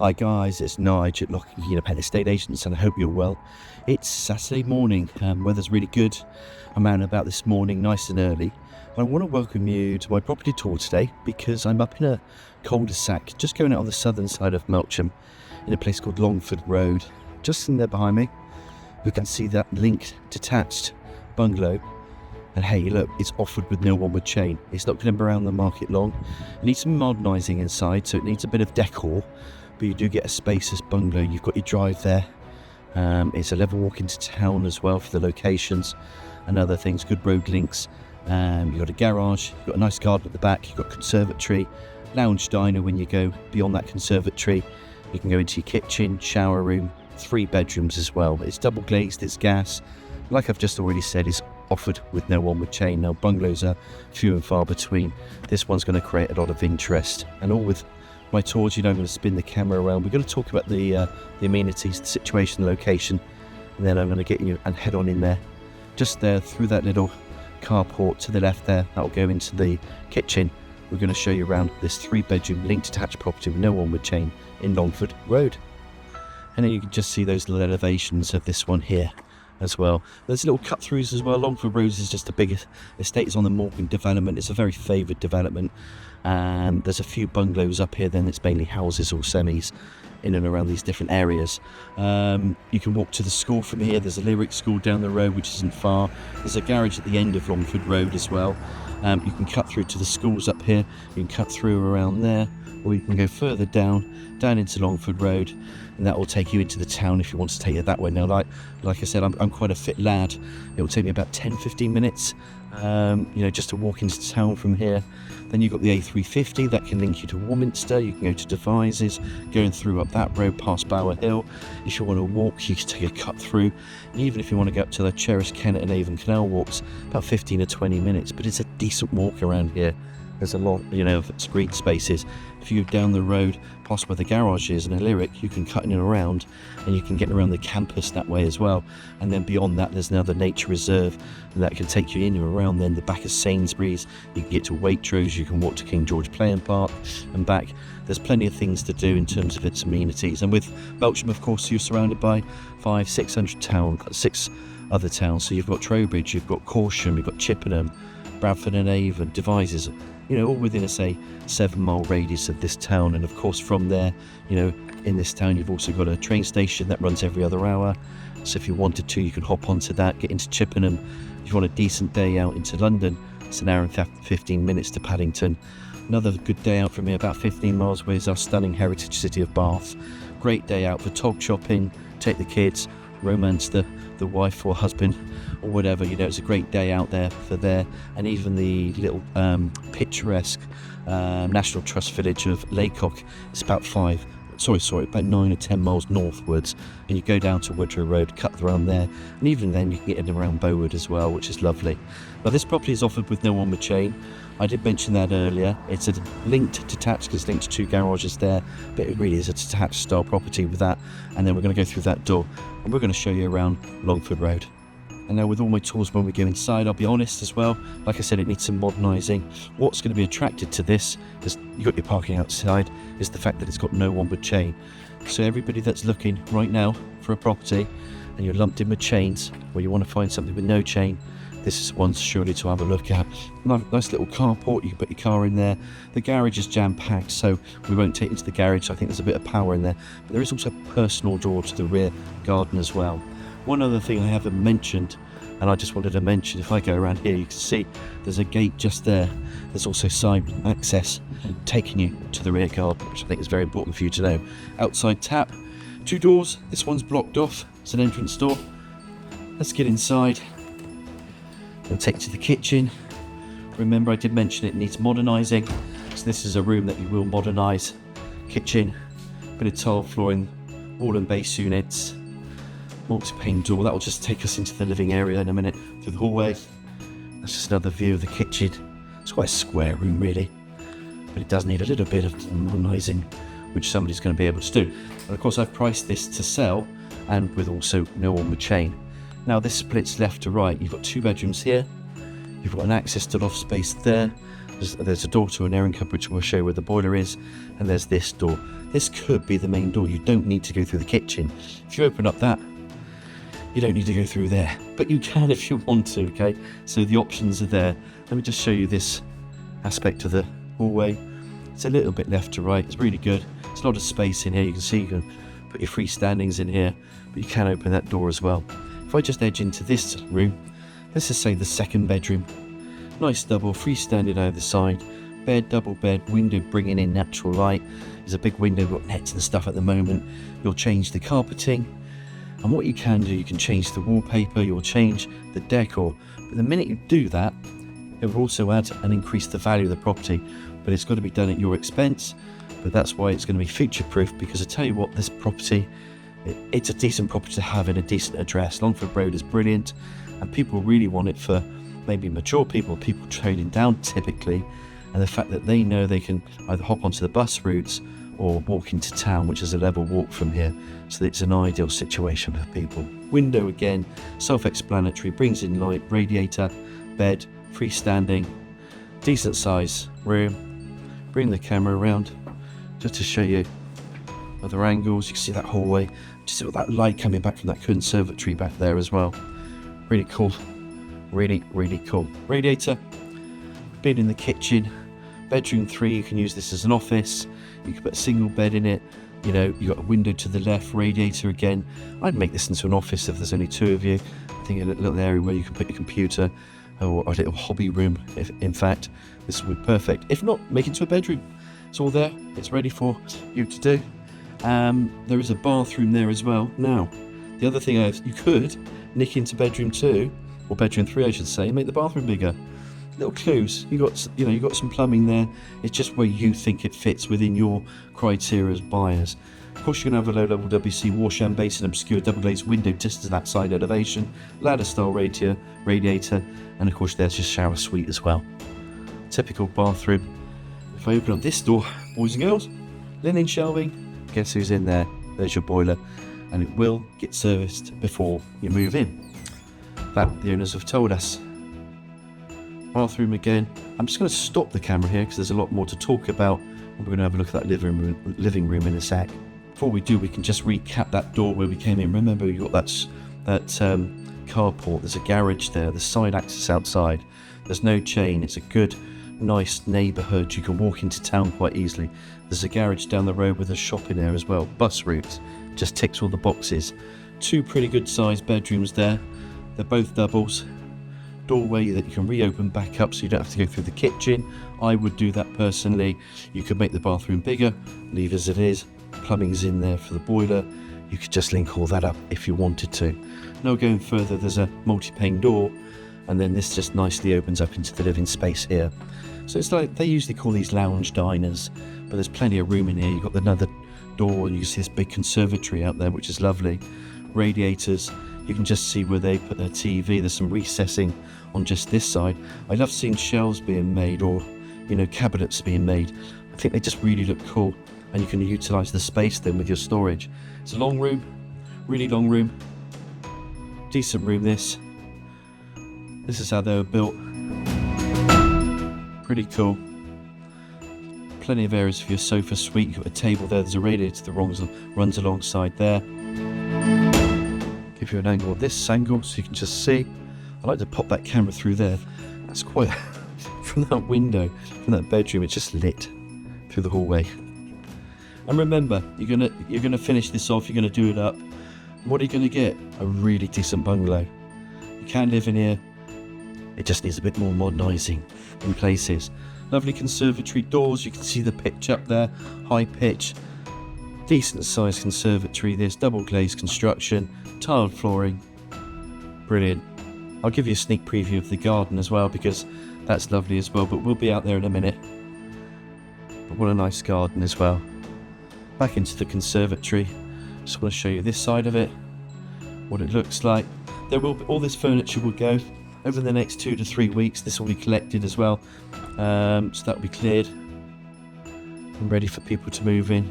Hi guys, it's Nigel at 𝘆cie𝘂𝗿𝗄𝗏 Estate Agents, and I hope you're well. It's Saturday morning, weather's really good. I'm out and about this morning, nice and early. I want to welcome you to my property tour today because I'm up in a cul-de-sac, just going out on the southern side of Melksham, in a place called Longford Road. Just in there behind me, we can see that link-detached bungalow. And hey, look, it's offered with no onward chain. It's not going to be around the market long. It needs some modernising inside, so it needs a bit of decor. But you do get a spacious bungalow. You've got your drive there. It's a level walk into town as well for the locations and other things. Good road links. You've got a garage. You've got a nice garden at the back. You've got conservatory, lounge diner. When you go beyond that conservatory, you can go into your kitchen, shower room, 3 bedrooms as well. It's double glazed. It's gas. Like I've just already said, it's offered with no onward chain. Now, bungalows are few and far between. This one's going to create a lot of interest, and all with my tours, I'm going to spin the camera around. We're going to talk about the amenities, the situation, the location, and then I'm going to get you and head on in there. Just there, through that little carport to the left there, that will go into the kitchen. We're going to show you around this 3-bedroom link-detached property with no onward chain in Longford Road. And then you can just see those little elevations of this one here as well. There's little cut-throughs as well. Longford Road is just a big estate. It's on the Morgan development. It's a very favoured development. And there's a few bungalows up here, then it's mainly houses or semis in and around these different areas. You can walk to the school from here. There's a lyric school down the road, which isn't far. There's a garage at the end of Longford Road as well. You can cut through to the schools up here. You can cut through around there, or you can go further down into Longford Road, and that will take you into the town if you want to take it that way. Now, like I said, I'm quite a fit lad. It will take me about 10-15 minutes, just to walk into town from here. Then you've got the A350 that can link you to Warminster. You can go to 𝘃𝗍𝗍𝗃, going through up that road past Bower Hill. If you want to walk, you can take a cut through. And even if you want to go up to the 𝘀𝗻𝗃𝗃 Canal walks, about 15 or 20 minutes, but it's a decent walk around here. There's a lot, of screen spaces. If you go down the road past where the garage is and a lyric, you can cut in and around, and you can get around the campus that way as well. And then beyond that, there's another nature reserve that can take you in and around then the back of Sainsbury's. You can get to Waitrose, you can walk to King George Playing Park and back. There's plenty of things to do in terms of its amenities. And with Melksham, of course, you're surrounded by 6 other towns. So you've got Trowbridge, you've got Corsham, you've got Chippenham, Bradford and Avon, Devizes, all within a 7-mile radius of this town. And of course from there, in this town you've also got a train station that runs every other hour. So if you wanted to, you can hop onto that, get into Chippenham. If you want a decent day out into London, it's an hour and 15 minutes to Paddington. Another good day out from here, about 15 miles away, is our stunning heritage city of Bath. Great day out for tog shopping, take the kids, romance the wife or husband or whatever. It's a great day out there for there. And even the little picturesque National Trust village of 𝘆𝗂𝗍𝗿, it's about 9 or 10 miles northwards, and you go down to Woodrow Road, cut around there, and even then you can get in around 𝘊𝗿𝗿𝗏 as well, which is lovely. Now, this property is offered with no onward chain. I did mention that earlier. It's a linked detached because it's linked to 2 garages there, but it really is a detached style property with that. And then we're going to go through that door and we're going to show you around Longford Road. And now with all my tours, when we go inside, I'll be honest as well, like I said, it needs some modernising. What's going to be attracted to this, because you've got your parking outside, is the fact that it's got no onward chain. So everybody that's looking right now for a property and you're lumped in with chains, or you want to find something with no chain, this is one surely to have a look at. Nice little carport, you can put your car in there. The garage is jam-packed, so we won't take it to the garage. I think there's a bit of power in there. But there is also a personal door to the rear garden as well. One other thing I haven't mentioned, and I just wanted to mention, if I go around here, you can see there's a gate just there. There's also side access taking you to the rear garden, which I think is very important for you to know. Outside tap, 2 doors. This one's blocked off. It's an entrance door. Let's get inside. I'll take you to the kitchen. Remember, I did mention it needs modernising, so this is a room that you will modernise. Kitchen, bit of tile flooring, wall and base units, multi-pane door. That will just take us into the living area in a minute through the hallway. That's just another view of the kitchen. It's quite a square room really, but it does need a little bit of modernising, which somebody's going to be able to do. And of course I've priced this to sell, and with also no onward chain. Now this splits left to right. You've got 2 bedrooms here, you've got an access to loft space there, There's a door to an airing cupboard, which we'll show you where the boiler is, and there's this door. This could be the main door. You don't need to go through the kitchen. If you open up that, you don't need to go through there, but you can if you want to, okay? So the options are there. Let me just show you this aspect of the hallway. It's a little bit left to right. It's really good. There's a lot of space in here. You can see you can put your freestandings in here, but you can open that door as well. If I just edge into this room, let's just say the second bedroom. Nice double, freestanding either side. Bed, double bed, window bringing in natural light. There's a big window, got nets and stuff at the moment. You'll change the carpeting. And what you can do, you can change the wallpaper, you'll change the decor. But the minute you do that, it will also add and increase the value of the property. But it's got to be done at your expense. But that's why it's going to be future-proof, because I tell you what, this property, it's a decent property to have in a decent address. Longford Road is brilliant, and people really want it for maybe mature people trading down typically, and the fact that they know they can either hop onto the bus routes or walk into town, which is a level walk from here, so it's an ideal situation for people. Window again, self-explanatory, brings in light, radiator, bed, freestanding, decent size room. Bring the camera around just to show you other angles. You can see that hallway, just see that light coming back from that conservatory back there as well. Really cool, really cool. Radiator, bed in the kitchen. Bedroom 3, you can use this as an office. You can put a single bed in it. You know, you've got a window to the left, radiator again. I'd make this into an office if there's only 2 of you. I think a little area where you can put your computer, or a little hobby room. If in fact, this would be perfect. If not, make it into a bedroom. It's all there. It's ready for you to do. There is a bathroom there as well. Now, the other thing is, you could nick into bedroom 2, or bedroom 3, I should say, and make the bathroom bigger. Little clues. You got some plumbing there. It's just where you think it fits within your criteria as buyers. Of course, you're going to have a low-level WC wash and basin, obscure double-glazed window just to that side elevation, ladder-style radiator, and of course there's your shower suite as well. Typical bathroom. If I open up this door, boys and girls, linen shelving, guess who's in there? There's your boiler, and it will get serviced before you move in. That the owners have told us. Bathroom again. I'm just going to stop the camera here because there's a lot more to talk about, and we're going to have a look at that living room in a sec. Before we do, we can just recap that door where we came in. Remember, you got that carport. There's a garage there. The side access outside. There's no chain. It's a good, nice neighbourhood. You can walk into town quite easily. There's a garage down the road with a shop in there as well. Bus routes. Just ticks all the boxes. 2 pretty good sized bedrooms there. They're both doubles. Doorway that you can reopen back up so you don't have to go through the kitchen. I would do that personally. You could make the bathroom bigger, leave as it is. Plumbing's in there for the boiler. You could just link all that up if you wanted to. Now going further, there's a multi-pane door, and then this just nicely opens up into the living space here. So it's like, they usually call these lounge diners, but there's plenty of room in here. You've got another door, and you can see this big conservatory out there, which is lovely. Radiators. You can just see where they put their TV. There's some recessing on just this side. I love seeing shelves being made, or cabinets being made. I think they just really look cool, and you can utilise the space then with your storage. It's a long room, really long room, decent room. This is how they were built. Pretty cool. Plenty of areas for your sofa suite. You've got a table there. There's a radiator that runs alongside there. Give you an angle of this angle so you can just see. I like to pop that camera through there. That's quite from that window, from that bedroom. It's just lit through the hallway. And remember, you're gonna finish this off. You're gonna do it up. What are you gonna get? A really decent bungalow. You can live in here. It just needs a bit more modernising in places. Lovely conservatory doors. You can see the pitch up there. High pitch. Decent sized conservatory. There's double glazed construction. Tiled flooring. Brilliant. I'll give you a sneak preview of the garden as well, because that's lovely as well, but we'll be out there in a minute. But what a nice garden as well. Back into the conservatory. Just want to show you this side of it, what it looks like. There will be, all this furniture will go over the next 2 to 3 weeks. This will be collected as well, so that will be cleared and ready for people to move in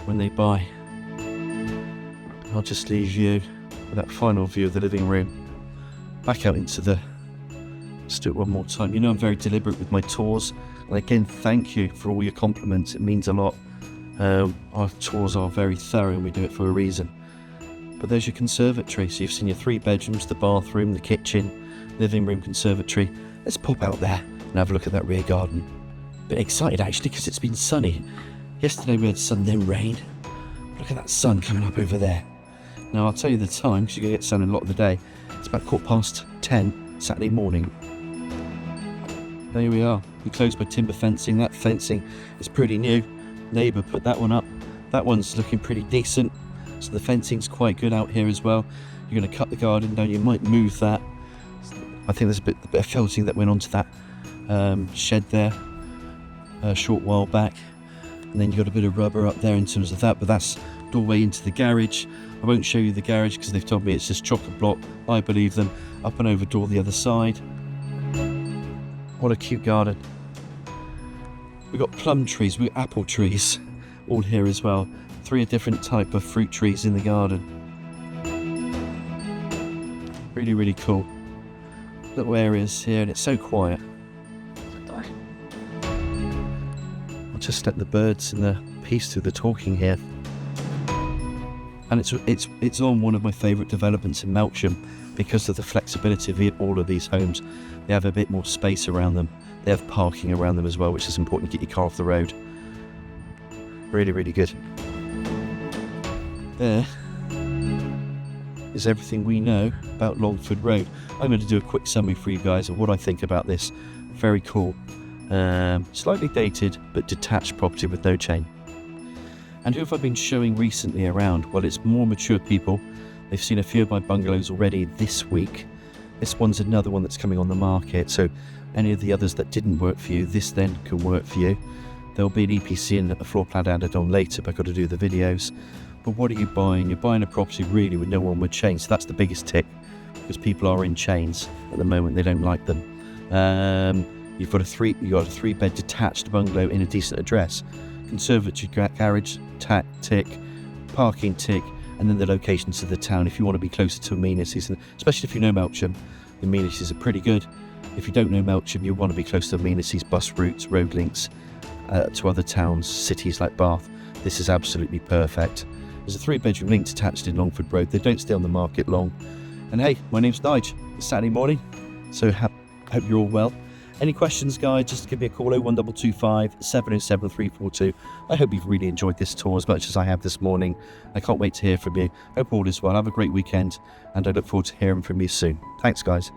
when they buy. I'll just leave you with that final view of the living room. Back out into the Let's do it one more time. You know I'm very deliberate with my tours. And again, thank you for all your compliments. It means a lot. Our tours are very thorough and we do it for a reason. But there's your conservatory. So you've seen your 3 bedrooms, the bathroom, the kitchen, living room, conservatory. Let's pop out there and have a look at that rear garden. Bit excited actually because it's been sunny. Yesterday we had sun then rain. Look at that sun coming up over there. Now I'll tell you the time because you're going to get sun a lot of the day. It's about 10:15 Saturday morning. There we are. We closed by timber fencing. That fencing is pretty new. Neighbour put that one up. That one's looking pretty decent. So the fencing's quite good out here as well. You're going to cut the garden down. You might move that. I think there's a bit of felting that went onto that shed there a short while back. And then you've got a bit of rubber up there in terms of that. But that's doorway into the garage. I won't show you the garage because they've told me it's just chock-a block. I believe them. Up and over door the other side. What a cute garden. We've got plum trees, we've got apple trees all here as well. 3 different type of fruit trees in the garden. Really, really cool. Little areas here and it's so quiet. I'll just let the birds and the peace do the talking here. And it's on one of my favourite developments in Melksham because of the flexibility of all of these homes. They have a bit more space around them. They have parking around them as well, which is important to get your car off the road. Really, really good. There is everything we know about Longford Road. I'm going to do a quick summary for you guys of what I think about this. Very cool. Slightly dated, but detached property with no chain. And who have I been showing recently around? Well, it's more mature people. They've seen a few of my bungalows already this week. This one's another one that's coming on the market. So any of the others that didn't work for you, this then can work for you. There'll be an EPC and a floor plan added on later, but I've got to do the videos. But what are you buying? You're buying a property really with no onward chain. So that's the biggest tick because people are in chains at the moment. They don't like them. You've got a 3-bed detached bungalow in a decent address. Conservatory, garage, tick, parking, tick, and then the locations of the town if you want to be closer to amenities, and especially if you know Melksham, the amenities are pretty good. If you don't know Melksham, you want to be close to amenities, bus routes, road links to other towns, cities like Bath. This is absolutely perfect. There's a 3-bedroom link detached in Longford Road. They don't stay on the market long. And hey, my name's 𝘀𝗿𝗍. It's Saturday morning, so hope you're all well. Any questions, guys, just give me a call, 01225 707 342. I hope you've really enjoyed this tour as much as I have this morning. I can't wait to hear from you. Hope all is well. Have a great weekend, and I look forward to hearing from you soon. Thanks, guys.